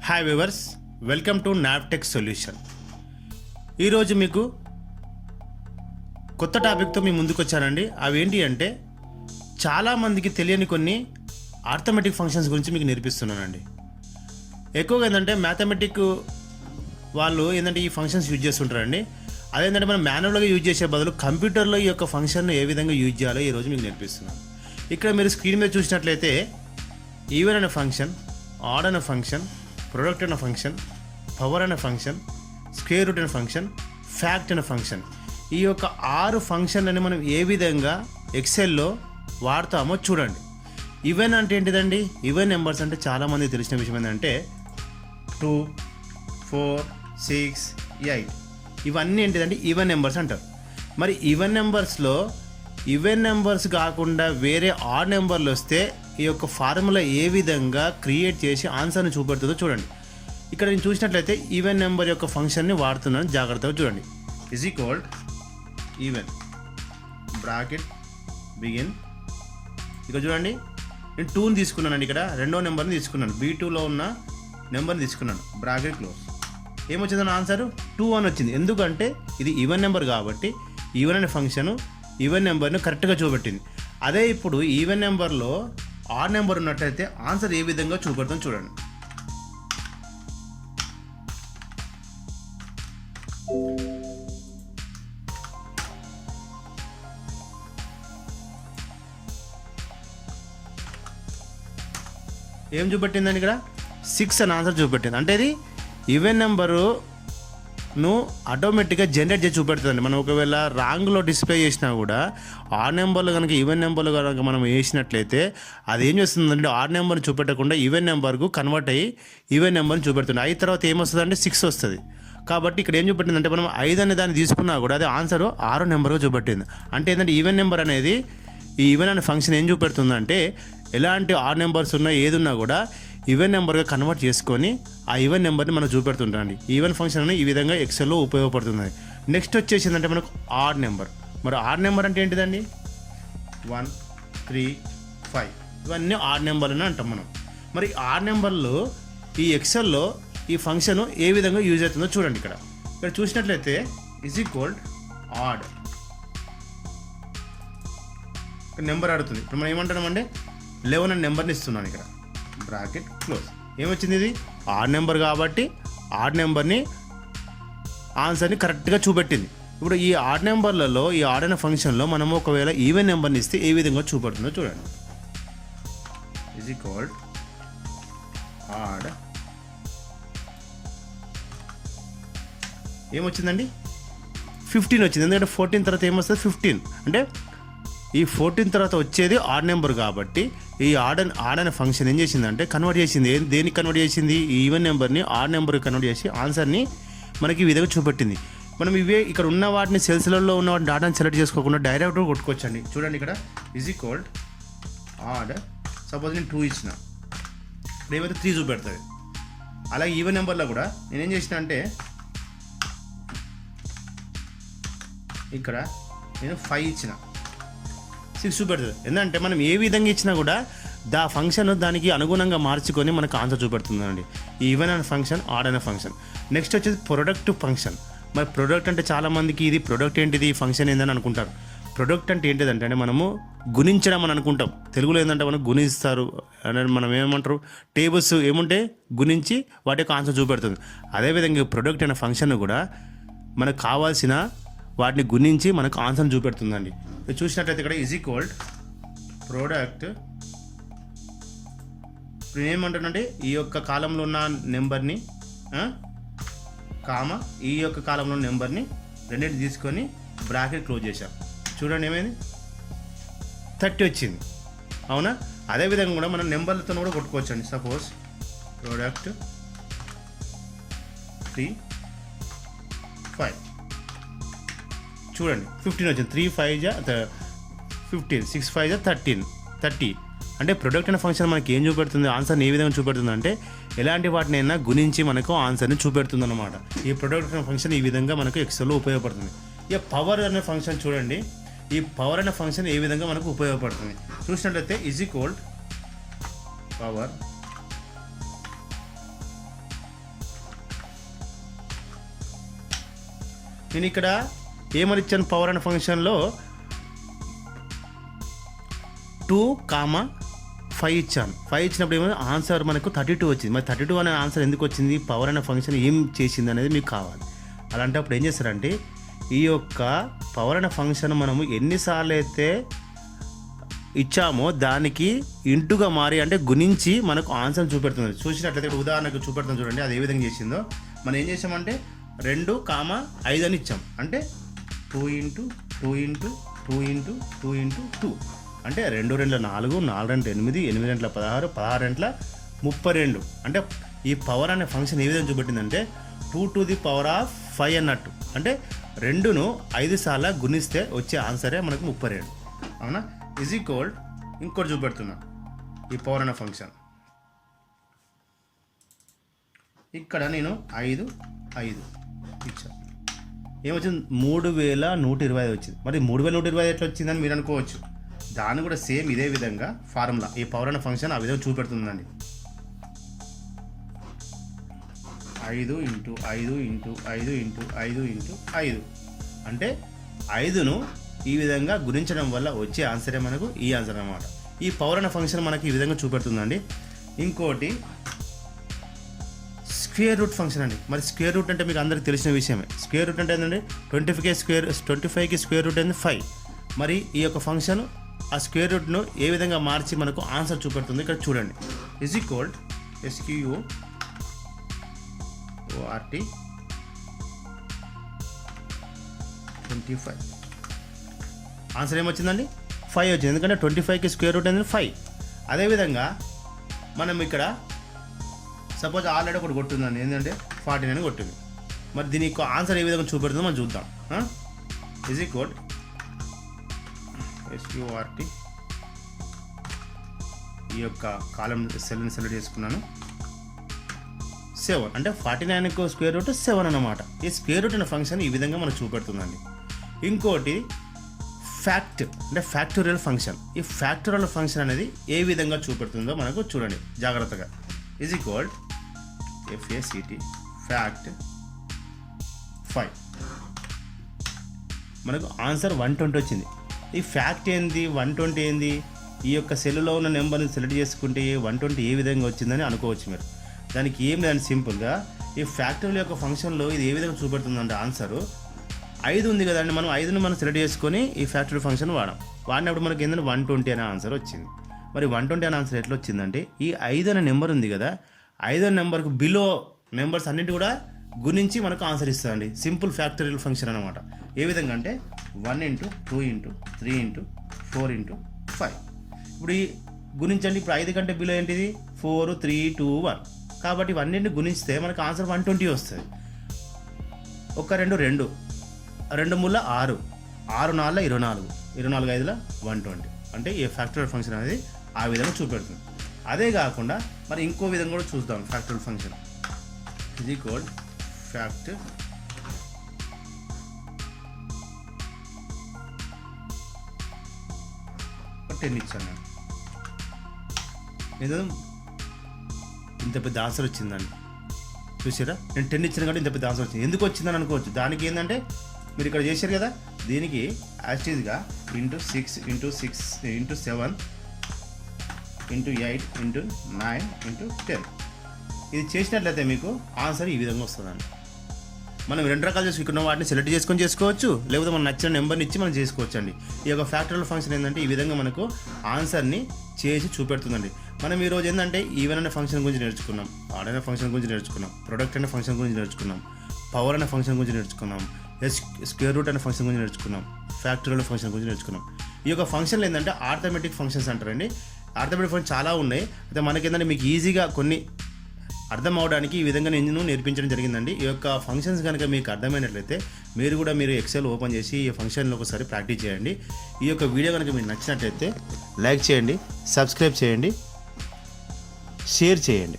Hi viewers, welcome to Naptech solution. ఈరోజు మీకు కొత్త టాపిక్తో మీ ముందుకు వచ్చానండి. అవి ఏంటి అంటే చాలామందికి తెలియని కొన్ని ఆర్థమెటిక్ ఫంక్షన్స్ గురించి మీకు నేర్పిస్తున్నానండి. ఎక్కువగా ఏంటంటే మ్యాథమెటిక్ వాళ్ళు ఏంటంటే ఈ ఫంక్షన్స్ యూజ్ చేస్తుంటారండి. అదేంటంటే మనం మాన్యువల్గా యూజ్ చేసే బదులు కంప్యూటర్లో ఈ యొక్క ఫంక్షన్ను ఏ విధంగా యూజ్ చేయాలో ఈరోజు మీకు నేర్పిస్తున్నాను. ఇక్కడ మీరు స్క్రీన్ మీద చూసినట్లయితే ఈవెన్ అనే ఫంక్షన్, ఆడ్ అనే ఫంక్షన్, ప్రొడక్ట్ అనే ఫంక్షన్, పవర్ అనే ఫంక్షన్, స్క్వేర్ రూట్ అనే ఫంక్షన్, ఫ్యాక్ట్ అనే ఫంక్షన్, ఈ యొక్క 6 ఫంక్షన్లని మనం ఏ విధంగా ఎక్సెల్లో వాడతామో చూడండి. ఈవెన్ అంటే ఏంటిదండి? ఈవెన్ నెంబర్స్ అంటే చాలామంది తెలిసిన విషయం ఏంటంటే 2, 4, 6, 8 ఇవన్నీ ఏంటిదంటే ఈవెన్ నెంబర్స్ అంటారు. మరి ఈవెన్ నెంబర్స్లో ఈవెన్ నెంబర్స్ కాకుండా వేరే ఆడ్ నెంబర్లు వస్తే ఈ యొక్క ఫార్ములా ఏ విధంగా క్రియేట్ చేసి ఆన్సర్ని చూపెడుతుందో చూడండి. ఇక్కడ నేను చూసినట్లయితే ఈవెన్ నెంబర్ యొక్క ఫంక్షన్ని వాడుతున్నాను, జాగ్రత్తగా చూడండి. Is equal even bracket begin. ఇక్కడ చూడండి, నేను 2ని తీసుకున్నానండి. ఇక్కడ రెండో నెంబర్ని తీసుకున్నాను, B2లో ఉన్న నెంబర్ని తీసుకున్నాను, బ్రాకెట్ క్లోజ్. ఏమొచ్చిందని ఆన్సర్ 2 అని వచ్చింది. ఎందుకంటే ఇది ఈవెన్ నెంబర్ కాబట్టి ఈవెన్ అనే ఫంక్షన్ ఈవెన్ నెంబర్ని కరెక్ట్గా చూపెట్టింది. అదే ఇప్పుడు ఈవెన్ నెంబర్లో ఆడ్ నెంబర్ ఉన్నట్లయితే ఆన్సర్ ఏ విధంగా చూపెడుతుందో చూడండి. ఏం చూపెట్టిందండి? ఇక్కడ 6 అని ఆన్సర్ చూపెట్టింది. అంటే ఇది ఈవెన్ నెంబరును ఆటోమేటిక్గా జనరేట్ చేసి చూపెడుతుందండి. మనం ఒకవేళ రాంగ్లో డిస్ప్లే చేసినా కూడా ఆడ్ నెంబర్లు కనుక ఈవెన్ నెంబర్లు కనుక మనం వేసినట్లయితే అది ఏం చేస్తుందంటే ఆడ్ నెంబర్ని చూపెట్టకుండా ఈవెన్ నెంబర్కు కన్వర్ట్ అయ్యి ఈవెన్ నెంబర్ని చూపెడుతుంది. 5 తర్వాత ఏమొస్తుందంటే 6 వస్తుంది. కాబట్టి ఇక్కడ ఏం చూపెట్టిందంటే మనం 5 అనే దాన్ని తీసుకున్నా కూడా అది ఆన్సర్ 6 నెంబర్గా చూపెట్టింది. అంటే ఏంటంటే ఈవెన్ నెంబర్ అనేది ఈ ఈవెన్ అనే ఫంక్షన్ ఏం చూపెడుతుందంటే ఎలాంటి ఆడ్ నెంబర్స్ ఉన్నా ఏది ఉన్నా కూడా ఈవెన్ నెంబర్గా కన్వర్ట్ చేసుకొని ఆ ఈవెన్ నెంబర్ని మనం చూపెడుతుంటామండి. ఈవెన్ ఫంక్షన్ అనేది ఈ విధంగా ఎక్సెల్లో ఉపయోగపడుతుంది. నెక్స్ట్ వచ్చేసిందంటే మనకు ఆడ్ నెంబర్. మరి ఆడ్ నెంబర్ అంటే ఏంటిదండి? 1, 3, 5 ఇవన్నీ ఆడ్ నెంబర్లు అంటాం మనం. మరి ఆడ్ నెంబర్లు ఈ ఎక్సెల్లో ఈ ఫంక్షన్ ఏ విధంగా యూజ్ అవుతుందో చూడండి. ఇక్కడ చూసినట్లయితే ఈజ్ ఈక్వల్ ఆడ్ నెంబర్ ఆడుతుంది. ఇప్పుడు మనం ఏమంటున్నామంటే 11 అనే నెంబర్ని ఇస్తున్నాను. ఇక్కడ బ్రాకెట్ క్లోజ్. ఏమొచ్చింది? ఇది ఆడ్ నెంబర్ కాబట్టి ఆడ్ నెంబర్ని ఆన్సర్ని కరెక్ట్గా చూపెట్టింది. ఇప్పుడు ఈ ఆడ్ నెంబర్లలో ఈ ఆడ్ అనే ఫంక్షన్లో మనం ఒకవేళ ఈవెన్ నెంబర్ని ఇస్తే ఏ విధంగా చూపెడుతుందో చూడండి. Is equal add ఏమొచ్చిందండి? 15 వచ్చింది. ఎందుకంటే 14 తర్వాత ఏమొస్తుంది? 15. అంటే ఈ 14 తర్వాత వచ్చేది ఆడ్ నెంబర్ కాబట్టి ఈ ఆడ్ అనే ఫంక్షన్ ఏం చేసిందంటే కన్వర్ట్ చేసింది. దేనికి కన్వర్ట్ చేసింది? ఈ ఈవెన్ నెంబర్ని ఆడ్ నెంబర్కి కన్వర్ట్ చేసి ఆన్సర్ని మనకి ఈ విధంగా చూపెట్టింది. మనం ఇవే ఇక్కడ ఉన్న వాటిని సెల్స్లలో ఉన్న వాటిని డాటాని సెలెక్ట్ చేసుకోకుండా డైరెక్ట్గా కొట్టుకోవచ్చండి. చూడండి, ఇక్కడ ఈజ్ ఈక్వల్ ఆడ్. సపోజ్ నేను 2 ఇచ్చిన, ఇప్పుడు ఏమైతే 3 చూపెడుతుంది. అలాగే ఈవెన్ నెంబర్లో కూడా నేనేం చేసిన అంటే ఇక్కడ నేను 5 ఇచ్చిన, 6 చూపెడుతుంది. ఎందుకంటే మనం ఏ విధంగా ఇచ్చినా కూడా దా ఫంక్షన్ దానికి అనుగుణంగా మార్చుకొని మనకు ఆన్సర్ చూపెడుతుందండి. ఈవెన్ అనే ఫంక్షన్, ఆడ్ అనే ఫంక్షన్. నెక్స్ట్ వచ్చేసి ప్రొడక్ట్ ఫంక్షన్. మరి ప్రొడక్ట్ అంటే చాలామందికి ఇది ప్రొడక్ట్ ఏంటిది, ఫంక్షన్ ఏందని అనుకుంటారు. ప్రొడక్ట్ అంటే ఏంటిదంటే మనము గుణించడం అని అనుకుంటాం. తెలుగులో ఏంటంటే మనం గుణిస్తారు అని మనం ఏమంటారు, టేబుల్స్ ఏముంటే గుణించి వాటి యొక్క ఆన్సర్ చూపెడుతుంది. అదేవిధంగా ప్రొడక్ట్ అనే ఫంక్షన్ కూడా మనకు కావాల్సిన వాటిని గుణించి మనకు ఆన్సర్ చూపెడుతుందండి. చూసినట్లయితే ఇక్కడ ఈజ్ ఈక్వల్ ప్రోడక్ట్. ఇప్పుడు ఏమంటానంటే ఈ యొక్క కాలంలో ఉన్న నెంబర్ని ఈ యొక్క కాలంలో ఉన్న నెంబర్ని రెండింటిని తీసుకొని బ్రాకెట్ క్లోజ్ చేశాం. చూడండి ఏమైంది? 30 వచ్చింది. అవునా? అదేవిధంగా కూడా మనం నెంబర్లతో కూడా కొట్టుకోవచ్చు అండి. సపోజ్ ప్రోడక్ట్ 3, 5 చూడండి 15 వచ్చింది. 3, 5 15, 6, 5 30. అంటే ప్రొడక్ట్ అనే ఫంక్షన్ మనకి ఏం చూపెడుతుంది? ఆన్సర్ని ఏ విధంగా చూపెడుతుంది అంటే ఎలాంటి వాటినైనా గుణించి మనకు ఆన్సర్ని చూపెడుతుంది అనమాట. ఈ ప్రొడక్ట్ అనే ఫంక్షన్ ఈ విధంగా మనకు ఎక్సెల్లో ఉపయోగపడుతుంది. ఇక పవర్ అనే ఫంక్షన్ చూడండి. ఈ పవర్ అనే ఫంక్షన్ ఏ విధంగా మనకు ఉపయోగపడుతుంది చూసినట్లయితే ఈజ్ ఈక్వల్ పవర్ నేను ఇక్కడ ఏమని ఇచ్చాను, పవర్ అనే ఫంక్షన్లో 2,5 ఇచ్చాను. 5 ఇచ్చినప్పుడు ఏమైనా ఆన్సర్ మనకు 32 వచ్చింది. మరి 32 అనే ఆన్సర్ ఎందుకు వచ్చింది, పవర్ అనే ఫంక్షన్ ఏం చేసింది అనేది మీకు కావాలి. అలాంటప్పుడు ఏం చేస్తారంటే ఈ యొక్క పవర్ అనే ఫంక్షన్ మనము ఎన్నిసార్లు అయితే ఇచ్చామో దానికి ఇంటుగా మారి అంటే గుణించి మనకు ఆన్సర్ చూపెడుతుంది. చూసినట్లయితే ఇప్పుడు ఉదాహరణకు చూపెడుతుంది చూడండి, అది ఏ విధంగా చేసిందో. మనం ఏం చేసామంటే 2,5 అని ఇచ్చాం. అంటే 2 × 2 × 2 × 2 × 2 అంటే 2 2 4, 4 2 8, 8 2 16, 16 2 32. అంటే ఈ పవర్ అనే ఫంక్షన్ ఏ విధంగా చూపెట్టిందంటే 2⁵ అన్నట్టు. అంటే 2ను 5 సార్లు గుణిస్తే వచ్చే ఆన్సరే మనకు 32. అవునా? ఈజ్ ఈక్వల్ ఇంకోటి చూపెడుతున్నా ఈ పవర్ అనే ఫంక్షన్. ఇక్కడ నేను 5 ఇచ్చాను. ఏమొచ్చింది, 3125 వచ్చింది. మరి 3125 ఎట్లా వచ్చిందని మీరు అనుకోవచ్చు. దాన్ని కూడా సేమ్ ఇదే విధంగా ఫార్ములా ఈ పవర్ అనే ఫంక్షన్ ఆ విధంగా చూపెడుతుందండి. 5 × 5 × 5 × 5 × 5 అంటే 5ను ఈ విధంగా గుణించడం వల్ల వచ్చే ఆన్సరే మనకు ఈ ఆన్సర్ అన్నమాట. ఈ పవర్ అనే ఫంక్షన్ మనకి ఈ విధంగా చూపెడుతుందండి. ఇంకోటి స్క్వేర్ రూట్ ఫంక్షన్ అండి. మరి స్క్వేర్ రూట్ అంటే మీకు అందరికీ తెలిసిన విషయమే. స్క్వేర్ రూట్ అంటే ఏంటంటే 25కి స్క్వేర్ రూట్ అనేది 5. మరి ఈ యొక్క ఫంక్షన్ ఆ స్క్వేర్ రూట్ను ఏ విధంగా మార్చి మనకు ఆన్సర్ చూపెడుతుంది ఇక్కడ చూడండి. Is equal SQRT 25. ఆన్సర్ ఏమొచ్చిందండి, 5 వచ్చింది. ఎందుకంటే 25కి స్క్వేర్ రూట్ అనేది 5. అదేవిధంగా మనం ఇక్కడ సపోజ్ ఆల్రెడీ ఒకటి కొట్టిందండి, ఏంటంటే 49 కొట్టింది. మరి దీనికి ఆన్సర్ ఏ విధంగా చూపెడుతుందో మనం చూద్దాం. ఈజ్ ఈక్వల్ SQRT ఈ యొక్క కాలం సెల్ని సెలెక్ట్ చేసుకున్నాను. 7 అంటే 49కు స్క్వేర్ రూట్ 7 అన్నమాట. ఈ స్క్వేర్ రూట్ అనే ఫంక్షన్ ఈ విధంగా మనకు చూపెడుతుందండి. ఇంకోటి ఫ్యాక్ట్ అంటే ఫ్యాక్టోరియల్ ఫంక్షన్. ఈ ఫ్యాక్టోరియల్ ఫంక్షన్ అనేది ఏ విధంగా చూపెడుతుందో మనకు చూడండి జాగ్రత్తగా. ఈజ్ ఈక్వల్ FACT ఫ్యాక్ట్ 5 మనకు ఆన్సర్ 120 వచ్చింది. ఈ ఫ్యాక్ట్ ఏంది, 120 ఏంది, ఈ యొక్క సెల్లో ఉన్న నెంబర్ని సెలెక్ట్ చేసుకుంటే 120 ఏ విధంగా వచ్చిందని అనుకోవచ్చు మీరు. దానికి ఏం లేదని సింపుల్గా ఈ ఫ్యాక్టోరియల్ యొక్క ఫంక్షన్లో ఇది ఏ విధంగా చూపెడుతుందంటే ఆన్సరు 5 ఉంది కదండి. మనం 5ను మనం సెలెక్ట్ చేసుకొని ఈ ఫ్యాక్టోరియల్ ఫంక్షన్ వాడినప్పుడు మనకి ఏంటంటే 120 అనే ఆన్సర్ వచ్చింది. మరి 120 అనే ఆన్సర్ ఎట్లా వచ్చిందంటే ఈ 5 అనే నెంబర్ ఉంది కదా, 5 అనే నెంబర్కు బిలో నెంబర్స్ అన్నింటి కూడా గురించి మనకు ఆన్సర్ ఇస్తుందండి. సింపుల్ ఫ్యాక్టోరియల్ ఫంక్షన్ అనమాట. ఏ విధంగా అంటే 1 × 2 × 3 × 4 × 5. ఇప్పుడు ఈ గుణించండి. ఇప్పుడు 5 కంటే బిలో ఏంటిది 4 3 2 1. కాబట్టి ఇవన్నింటిని గుణిస్తే మనకు ఆన్సర్ 120 వస్తుంది. 1 2 2 2 3 6 6 4 24 24 5 120. అంటే ఈ ఫ్యాక్టోరియల్ ఫంక్షన్ అనేది ఆ విధంగా చూపెడుతుంది. అదే కాకుండా మరి ఇంకో విధంగా కూడా చూద్దాం. ఫ్యాక్టోరియల్ ఫంక్షన్ ఇది కోడ్ ఫ్యాక్ట్ 10 ఇచ్చాను. నేను ఇంత పెద్ద ఆన్సర్ వచ్చిందండి. చూసారా, నేను 10 ఇచ్చాను కాబట్టి ఇంత పెద్ద ఆన్సర్ వచ్చింది. ఎందుకు వచ్చిందని అనుకోవచ్చు. దానికి ఏంటంటే మీరు ఇక్కడ చేశారు కదా, దీనికి యాస్టీజ్గా × 6 × 6 × 7 × 8 × 9 × 10 ఇది చేసినట్లయితే మీకు ఆన్సర్ ఈ విధంగా వస్తుందండి. మనం 2 రకాలు చేసుకున్న వాటిని సెలెక్ట్ చేసుకొని చేసుకోవచ్చు, లేకపోతే మనం నచ్చిన నెంబర్ని ఇచ్చి మనం చేసుకోవచ్చు అండి. ఈ యొక్క ఫ్యాక్టోరియల్ ఫంక్షన్ ఏంటంటే ఈ విధంగా మనకు ఆన్సర్ని చేసి చూపెడుతుందండి. మనం ఈరోజు ఏంటంటే ఈవెన్ అనే ఫంక్షన్ గురించి నేర్చుకున్నాం, ఆడ్ అనే ఫంక్షన్ గురించి నేర్చుకున్నాం, ప్రొడక్ట్ అనే ఫంక్షన్ గురించి నేర్చుకున్నాం, పవర్ అనే ఫంక్షన్ గురించి నేర్చుకున్నాం, స్క్వేర్ రూట్ అనే ఫంక్షన్ గురించి నేర్చుకున్నాం, ఫ్యాక్టోరియల్ ఫంక్షన్ గురించి నేర్చుకున్నాం. ఈ యొక్క ఫంక్షన్లు ఏంటంటే ఆర్థమెటిక్ ఫంక్షన్స్ అంటారండి. ఆర్థమెటిక్ ఫంక్షన్ చాలా ఉన్నాయి. అయితే మనకేంటంటే మీకు ఈజీగా కొన్ని అర్థం అవడానికి ఈ విధంగా నేను నేర్పించడం జరిగిందండి. ఈ యొక్క ఫంక్షన్స్ కనుక మీకు అర్థమైనట్లయితే మీరు ఎక్సెల్ ఓపెన్ చేసి ఈ ఫంక్షన్లో ఒకసారి ప్రాక్టీస్ చేయండి. ఈ యొక్క వీడియో కనుక మీకు నచ్చినట్లయితే లైక్ చేయండి, సబ్స్క్రైబ్ చేయండి, షేర్ చేయండి.